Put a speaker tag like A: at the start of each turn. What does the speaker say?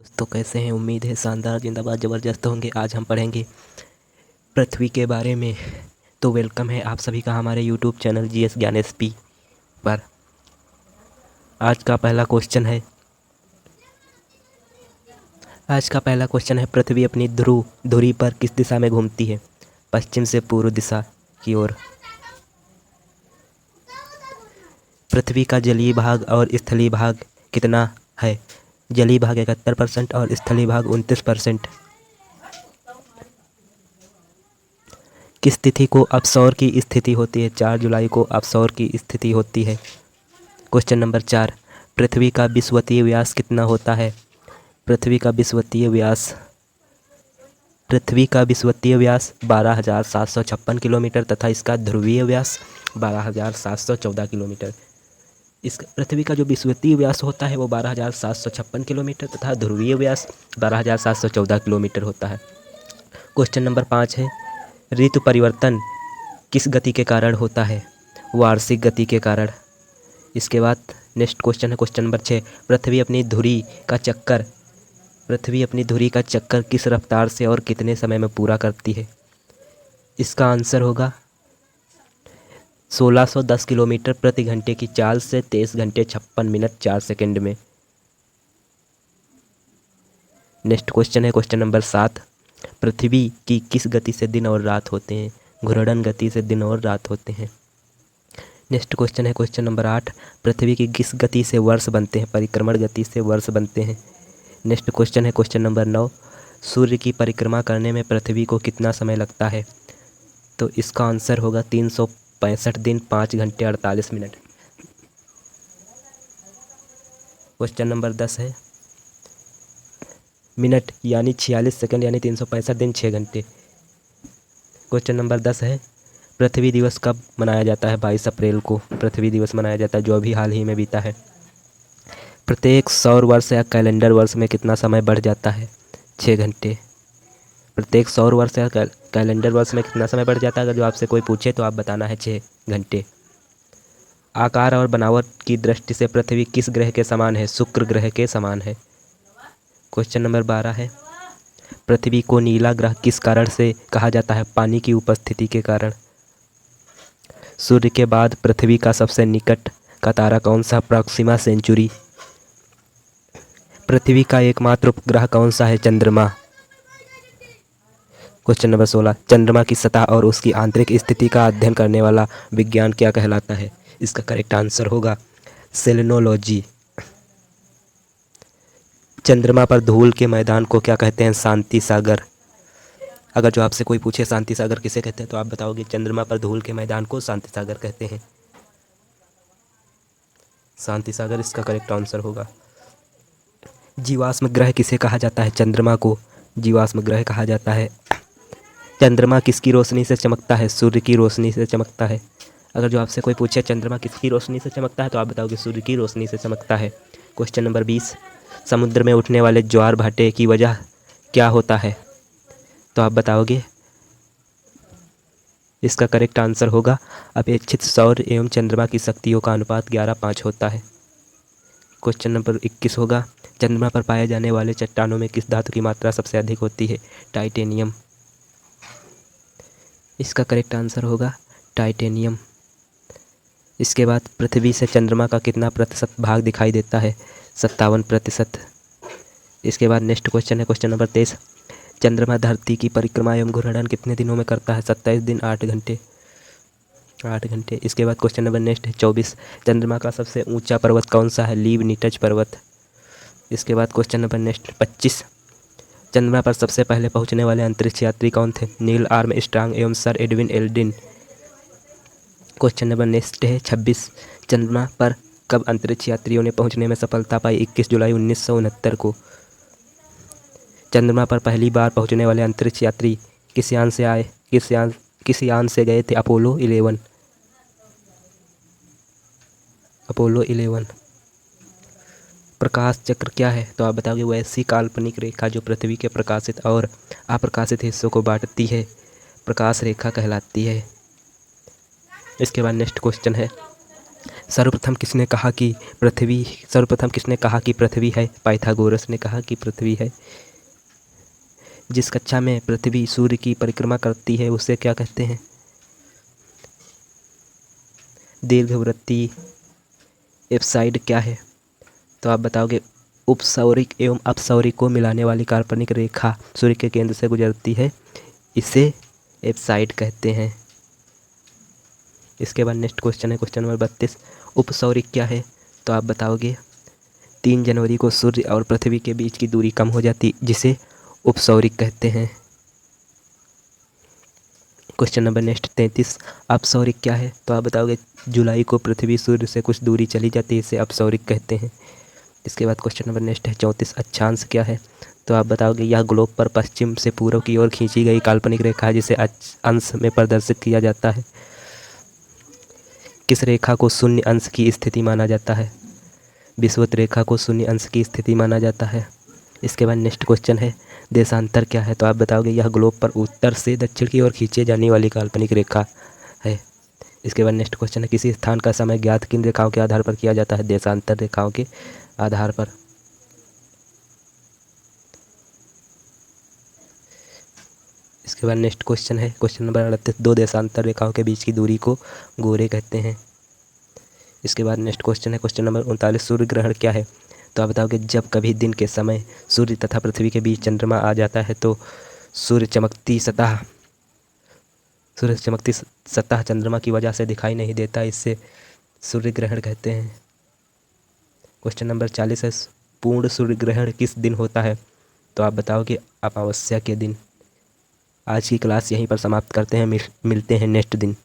A: दोस्तों कैसे हैं। उम्मीद है शानदार जिंदाबाद ज़बरदस्त होंगे। आज हम पढ़ेंगे पृथ्वी के बारे में। तो वेलकम है आप सभी का हमारे यूट्यूब चैनल जीएस ज्ञान एसपी पर। आज का पहला क्वेश्चन है पृथ्वी अपनी धुरी पर किस दिशा में घूमती है। पश्चिम से पूर्व दिशा की ओर। पृथ्वी का जलीय भाग और स्थलीय भाग कितना है। जलीय भाग 71% और स्थलीय भाग 29%। किस तिथि को अपसौर की स्थिति होती है। 4 जुलाई को अपसौर की स्थिति होती है। क्वेश्चन नंबर 4, पृथ्वी का विषुवतीय व्यास कितना होता है। पृथ्वी का विषुवतीय व्यास 12,756 किलोमीटर तथा इसका ध्रुवीय व्यास 12,714 किलोमीटर। इस पृथ्वी का जो विषुवतीय व्यास होता है वो 12,756 किलोमीटर तथा ध्रुवीय व्यास 12,714 किलोमीटर होता है। क्वेश्चन नंबर 5 है, ऋतु परिवर्तन किस गति के कारण होता है। वार्षिक गति के कारण। इसके बाद नेक्स्ट क्वेश्चन है क्वेश्चन नंबर 6, पृथ्वी अपनी धुरी का चक्कर किस रफ्तार से और कितने समय में पूरा करती है। इसका आंसर होगा 1610 किलोमीटर प्रति घंटे की चाल से 23 घंटे 56 मिनट 4 सेकंड में। नेक्स्ट क्वेश्चन है क्वेश्चन नंबर 7, पृथ्वी की किस गति से दिन और रात होते हैं। घूर्णन गति से दिन और रात होते हैं। नेक्स्ट क्वेश्चन है क्वेश्चन नंबर 8, पृथ्वी की किस गति से वर्ष बनते हैं। परिक्रमण गति से वर्ष बनते हैं। नेक्स्ट क्वेश्चन है क्वेश्चन नंबर 9, सूर्य की परिक्रमा करने में पृथ्वी को कितना समय लगता है। तो इसका आंसर होगा 365 दिन 5 घंटे 48 मिनट। क्वेश्चन नंबर 10 है, मिनट यानी 46 सेकंड यानी 365 दिन 6 घंटे। क्वेश्चन नंबर 10 है, पृथ्वी दिवस कब मनाया जाता है। 22 अप्रैल को पृथ्वी दिवस मनाया जाता है, जो अभी हाल ही में बीता है। प्रत्येक सौर वर्ष या कैलेंडर वर्ष में कितना समय बढ़ जाता है। 6 घंटे। प्रत्येक सौर वर्ष या कैलेंडर वर्ष में कितना समय बढ़ जाता है। अगर जो आपसे कोई पूछे तो आप बताना है 6 घंटे। आकार और बनावट की दृष्टि से पृथ्वी किस ग्रह के समान है। शुक्र ग्रह के समान है। क्वेश्चन नंबर 12 है, पृथ्वी को नीला ग्रह किस कारण से कहा जाता है। पानी की उपस्थिति के कारण। सूर्य के बाद पृथ्वी का सबसे निकट का तारा कौन सा। Proxima Centauri. पृथ्वी का एकमात्र उपग्रह कौन सा है। चंद्रमा। क्वेश्चन नंबर 16, चंद्रमा की सतह और उसकी आंतरिक स्थिति का अध्ययन करने वाला विज्ञान क्या कहलाता है। इसका करेक्ट आंसर होगा सेलेनोलॉजी। चंद्रमा पर धूल के मैदान को क्या कहते हैं। शांति सागर। अगर जो आपसे कोई पूछे शांति सागर किसे कहते हैं तो आप बताओगे चंद्रमा पर धूल के मैदान को शांति सागर कहते हैं। शांति सागर इसका करेक्ट आंसर होगा। जीवाश्म ग्रह किसे कहा जाता है। चंद्रमा को जीवाश्म ग्रह कहा जाता है। चंद्रमा किसकी रोशनी से चमकता है। सूर्य की रोशनी से चमकता है। अगर जो आपसे कोई पूछे चंद्रमा किसकी रोशनी से चमकता है तो आप बताओगे सूर्य की रोशनी से चमकता है। क्वेश्चन नंबर 20, समुद्र में उठने वाले ज्वार भाटे की वजह क्या होता है। तो आप बताओगे इसका करेक्ट आंसर होगा अपेक्षित सौर एवं चंद्रमा की शक्तियों का अनुपात 11:5 होता है। क्वेश्चन नंबर 21 होगा, चंद्रमा पर पाए जाने वाले चट्टानों में किस धातु की मात्रा सबसे अधिक होती है। टाइटेनियम। इसका करेक्ट आंसर होगा टाइटेनियम। इसके बाद पृथ्वी से चंद्रमा का कितना प्रतिशत भाग दिखाई देता है। 57%। इसके बाद नेक्स्ट क्वेश्चन है क्वेश्चन नंबर 23, चंद्रमा धरती की परिक्रमा एवं घूर्णन कितने दिनों में करता है। 27 दिन 8 घंटे। इसके बाद क्वेश्चन नंबर नेक्स्ट है 24, चंद्रमा का सबसे ऊंचा पर्वत कौन सा है। लीबनिटज पर्वत। इसके बाद क्वेश्चन नंबर नेक्स्ट 25, चंद्रमा पर सबसे पहले पहुंचने वाले अंतरिक्ष यात्री कौन थे। नील आर्मस्ट्रांग एवं sir Edwin Aldrin. Question number next है 26, चंद्रमा पर कब अंतरिक्ष यात्रियों ने पहुंचने में सफलता पाई। 21 जुलाई 1969 को। चंद्रमा पर पहली बार पहुंचने वाले अंतरिक्ष यात्री किस यान से आए। किस यान से गए थे। अपोलो 11। प्रकाश चक्र क्या है तो आप बताओगे वो ऐसी काल्पनिक रेखा जो पृथ्वी के प्रकाशित और अप्रकाशित हिस्सों को बांटती है, प्रकाश रेखा कहलाती है। इसके बाद नेक्स्ट क्वेश्चन है, सर्वप्रथम किसने कहा कि पृथ्वी है? पाइथागोरस ने कहा कि पृथ्वी है। जिस कक्षा में पृथ्वी सूर्य की परिक्रमा करती है उसे क्या कहते हैं? दीर्घवृत्तीय। एप्साइड क्या है? तो आप बताओगे उपसौरिक एवं अपसौरिक को मिलाने वाली काल्पनिक रेखा सूर्य के केंद्र से गुजरती है, इसे एप्साइड कहते हैं। इसके बाद नेक्स्ट क्वेश्चन है क्वेश्चन नंबर 32। उपसौरिक क्या है? तो आप बताओगे 3 जनवरी को सूर्य और पृथ्वी के बीच की दूरी कम हो जाती, जिसे उपसौरिक कहते हैं। Question number next 33। अपसौरिक क्या है? तो आप बताओगे जुलाई को पृथ्वी सूर्य से कुछ दूरी चली जाती है, इसे अपसौरिक कहते हैं। इसके बाद क्वेश्चन नंबर नेक्स्ट है 34। अक्षांश क्या है? तो आप बताओगे यह ग्लोब पर पश्चिम से पूर्व की ओर खींची गई काल्पनिक रेखा है, जिसे अंश में प्रदर्शित किया जाता है। किस रेखा को शून्य अंश की स्थिति माना जाता है? विषुवत रेखा को शून्य अंश की स्थिति माना जाता है। इसके बाद नेक्स्ट क्वेश्चन है देशांतर क्या है? तो आप बताओगे यह ग्लोब पर उत्तर से दक्षिण की ओर खींचे जाने वाली काल्पनिक रेखा है। इसके बाद नेक्स्ट क्वेश्चन है किसी स्थान का समय ज्ञात किन रेखाओं के आधार पर किया जाता है? देशांतर रेखाओं के आधार पर। इसके बाद नेक्स्ट क्वेश्चन है क्वेश्चन नंबर 38। 2 देशांतर रेखाओं के बीच की दूरी को गोरे कहते हैं। इसके बाद नेक्स्ट क्वेश्चन है क्वेश्चन नंबर 39। सूर्य ग्रहण क्या है? तो आप बताओगे जब कभी दिन के समय सूर्य तथा पृथ्वी के बीच चंद्रमा आ जाता है तो सूर्य चमकती सतह चंद्रमा की वजह से दिखाई नहीं देता, इससे सूर्य ग्रहण कहते हैं। क्वेश्चन नंबर 40 है पूर्ण सूर्य ग्रहण किस दिन होता है? तो आप बताओगे अमावस्या के दिन। आज की क्लास यहीं पर समाप्त करते हैं, मिलते हैं नेक्स्ट दिन।